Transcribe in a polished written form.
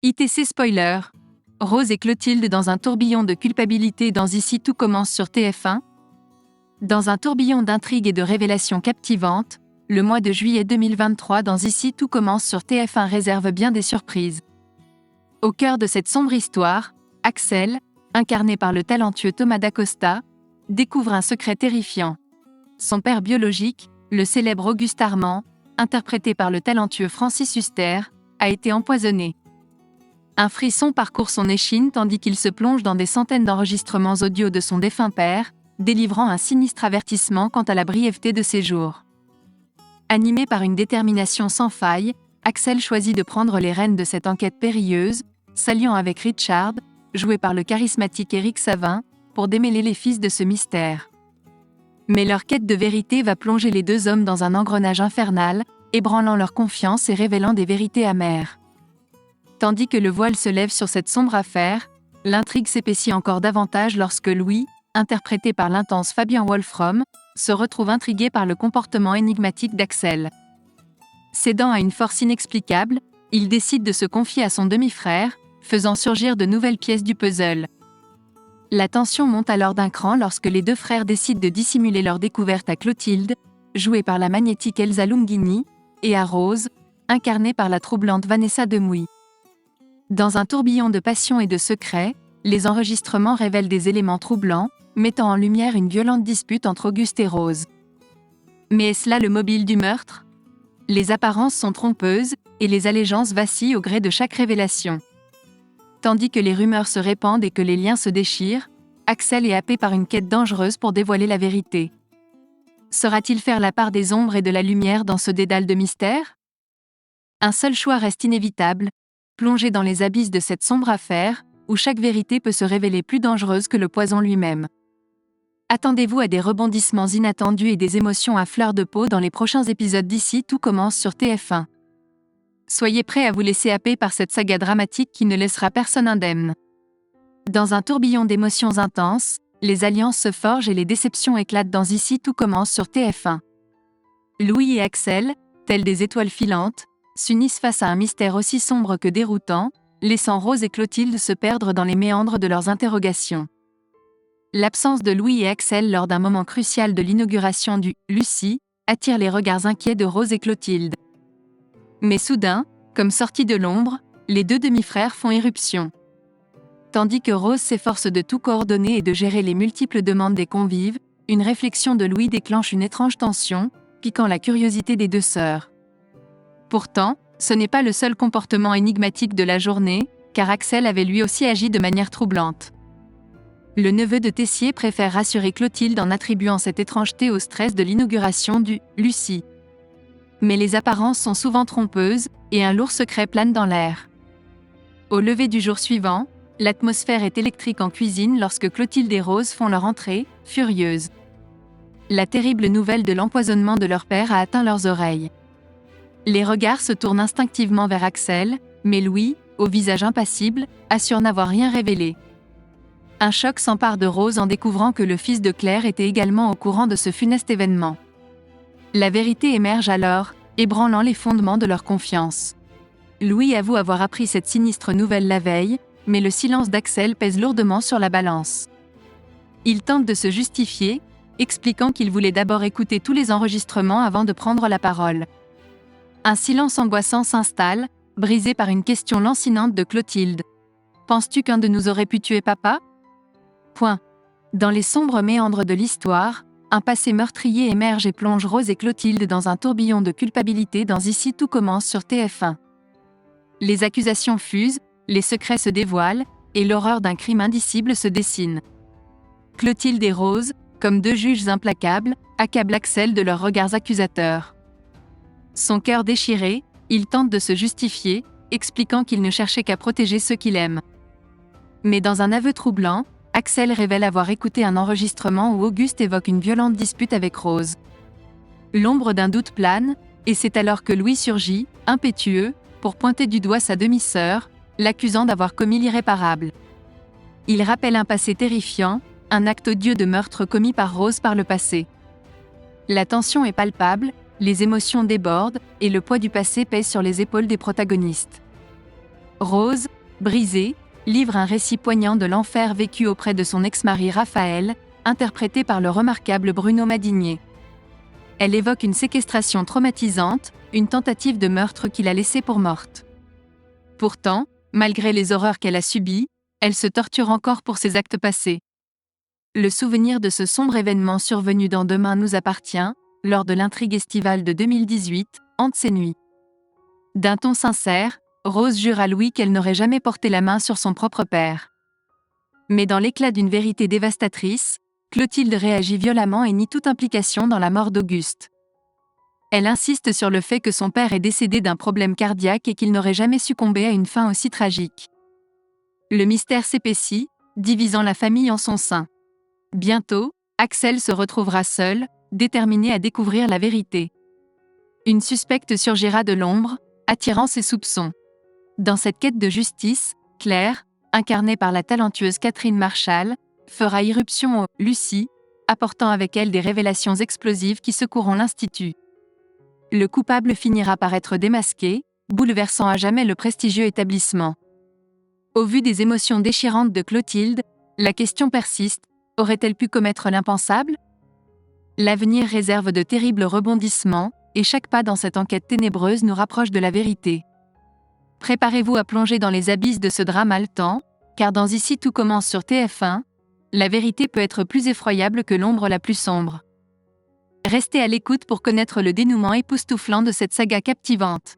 ITC spoiler. Rose et Clotilde dans un tourbillon de culpabilité dans Ici tout commence sur TF1. Dans un tourbillon d'intrigues et de révélations captivantes, le mois de juillet 2023 dans Ici tout commence sur TF1 réserve bien des surprises. Au cœur de cette sombre histoire, Axel, incarné par le talentueux Thomas Dacosta, découvre un secret terrifiant. Son père biologique, le célèbre Auguste Armand, interprété par le talentueux Francis Huster, a été empoisonné. Un frisson parcourt son échine tandis qu'il se plonge dans des centaines d'enregistrements audio de son défunt père, délivrant un sinistre avertissement quant à la brièveté de ses jours. Animé par une détermination sans faille, Axel choisit de prendre les rênes de cette enquête périlleuse, s'alliant avec Richard, joué par le charismatique Éric Savin, pour démêler les fils de ce mystère. Mais leur quête de vérité va plonger les deux hommes dans un engrenage infernal, ébranlant leur confiance et révélant des vérités amères. Tandis que le voile se lève sur cette sombre affaire, l'intrigue s'épaissit encore davantage lorsque Louis, interprété par l'intense Fabien Wolfram, se retrouve intrigué par le comportement énigmatique d'Axel. Cédant à une force inexplicable, il décide de se confier à son demi-frère, faisant surgir de nouvelles pièces du puzzle. La tension monte alors d'un cran lorsque les deux frères décident de dissimuler leur découverte à Clotilde, jouée par la magnétique Elsa Lunghini, et à Rose, incarnée par la troublante Vanessa Demouy. Dans un tourbillon de passion et de secrets, les enregistrements révèlent des éléments troublants, mettant en lumière une violente dispute entre Auguste et Rose. Mais est-ce là le mobile du meurtre ? Les apparences sont trompeuses, et les allégeances vacillent au gré de chaque révélation. Tandis que les rumeurs se répandent et que les liens se déchirent, Axel est happé par une quête dangereuse pour dévoiler la vérité. Saura-t-il faire la part des ombres et de la lumière dans ce dédale de mystère ? Un seul choix reste inévitable, plonger dans les abysses de cette sombre affaire, où chaque vérité peut se révéler plus dangereuse que le poison lui-même. Attendez-vous à des rebondissements inattendus et des émotions à fleur de peau dans les prochains épisodes d'Ici tout commence sur TF1. Soyez prêts à vous laisser happer par cette saga dramatique qui ne laissera personne indemne. Dans un tourbillon d'émotions intenses, les alliances se forgent et les déceptions éclatent dans Ici tout commence sur TF1. Louis et Axel, tels des étoiles filantes, s'unissent face à un mystère aussi sombre que déroutant, laissant Rose et Clotilde se perdre dans les méandres de leurs interrogations. L'absence de Louis et Axel lors d'un moment crucial de l'inauguration du « Lucie » attire les regards inquiets de Rose et Clotilde. Mais soudain, comme sortis de l'ombre, les deux demi-frères font éruption. Tandis que Rose s'efforce de tout coordonner et de gérer les multiples demandes des convives, une réflexion de Louis déclenche une étrange tension, piquant la curiosité des deux sœurs. Pourtant, ce n'est pas le seul comportement énigmatique de la journée, car Axel avait lui aussi agi de manière troublante. Le neveu de Tessier préfère rassurer Clotilde en attribuant cette étrangeté au stress de l'inauguration du « Lucie ». Mais les apparences sont souvent trompeuses, et un lourd secret plane dans l'air. Au lever du jour suivant, l'atmosphère est électrique en cuisine lorsque Clotilde et Rose font leur entrée, furieuses. La terrible nouvelle de l'empoisonnement de leur père a atteint leurs oreilles. Les regards se tournent instinctivement vers Axel, mais Louis, au visage impassible, assure n'avoir rien révélé. Un choc s'empare de Rose en découvrant que le fils de Claire était également au courant de ce funeste événement. La vérité émerge alors, ébranlant les fondements de leur confiance. Louis avoue avoir appris cette sinistre nouvelle la veille, mais le silence d'Axel pèse lourdement sur la balance. Il tente de se justifier, expliquant qu'il voulait d'abord écouter tous les enregistrements avant de prendre la parole. Un silence angoissant s'installe, brisé par une question lancinante de Clotilde. « Penses-tu qu'un de nous aurait pu tuer papa ?» Dans les sombres méandres de l'histoire, un passé meurtrier émerge et plonge Rose et Clotilde dans un tourbillon de culpabilité dans Ici tout commence sur TF1. Les accusations fusent, les secrets se dévoilent, et l'horreur d'un crime indicible se dessine. Clotilde et Rose, comme deux juges implacables, accablent Axel de leurs regards accusateurs. Son cœur déchiré, il tente de se justifier, expliquant qu'il ne cherchait qu'à protéger ceux qu'il aime. Mais dans un aveu troublant, Axel révèle avoir écouté un enregistrement où Auguste évoque une violente dispute avec Rose. L'ombre d'un doute plane, et c'est alors que Louis surgit, impétueux, pour pointer du doigt sa demi-sœur, l'accusant d'avoir commis l'irréparable. Il rappelle un passé terrifiant, un acte odieux de meurtre commis par Rose par le passé. La tension est palpable, les émotions débordent, et le poids du passé pèse sur les épaules des protagonistes. Rose, Brisée, livre un récit poignant de l'enfer vécu auprès de son ex-mari Raphaël, interprété par le remarquable Bruno Madinier. Elle évoque une séquestration traumatisante, une tentative de meurtre qui l'a laissée pour morte. Pourtant, malgré les horreurs qu'elle a subies, elle se torture encore pour ses actes passés. Le souvenir de ce sombre événement survenu dans Demain nous appartient, lors de l'intrigue estivale de 2018, hante ses nuits. D'un ton sincère, Rose jure à Louis qu'elle n'aurait jamais porté la main sur son propre père. Mais dans l'éclat d'une vérité dévastatrice, Clotilde réagit violemment et nie toute implication dans la mort d'Auguste. Elle insiste sur le fait que son père est décédé d'un problème cardiaque et qu'il n'aurait jamais succombé à une fin aussi tragique. Le mystère s'épaissit, divisant la famille en son sein. Bientôt, Axel se retrouvera seul, déterminé à découvrir la vérité. Une suspecte surgira de l'ombre, attirant ses soupçons. Dans cette quête de justice, Claire, incarnée par la talentueuse Catherine Marshall, fera irruption au Lucie, apportant avec elle des révélations explosives qui secoueront l'Institut. Le coupable finira par être démasqué, bouleversant à jamais le prestigieux établissement. Au vu des émotions déchirantes de Clotilde, la question persiste, aurait-elle pu commettre l'impensable ? L'avenir réserve de terribles rebondissements, et chaque pas dans cette enquête ténébreuse nous rapproche de la vérité. Préparez-vous à plonger dans les abysses de ce drame haletant, car dans Ici tout commence sur TF1, la vérité peut être plus effroyable que l'ombre la plus sombre. Restez à l'écoute pour connaître le dénouement époustouflant de cette saga captivante.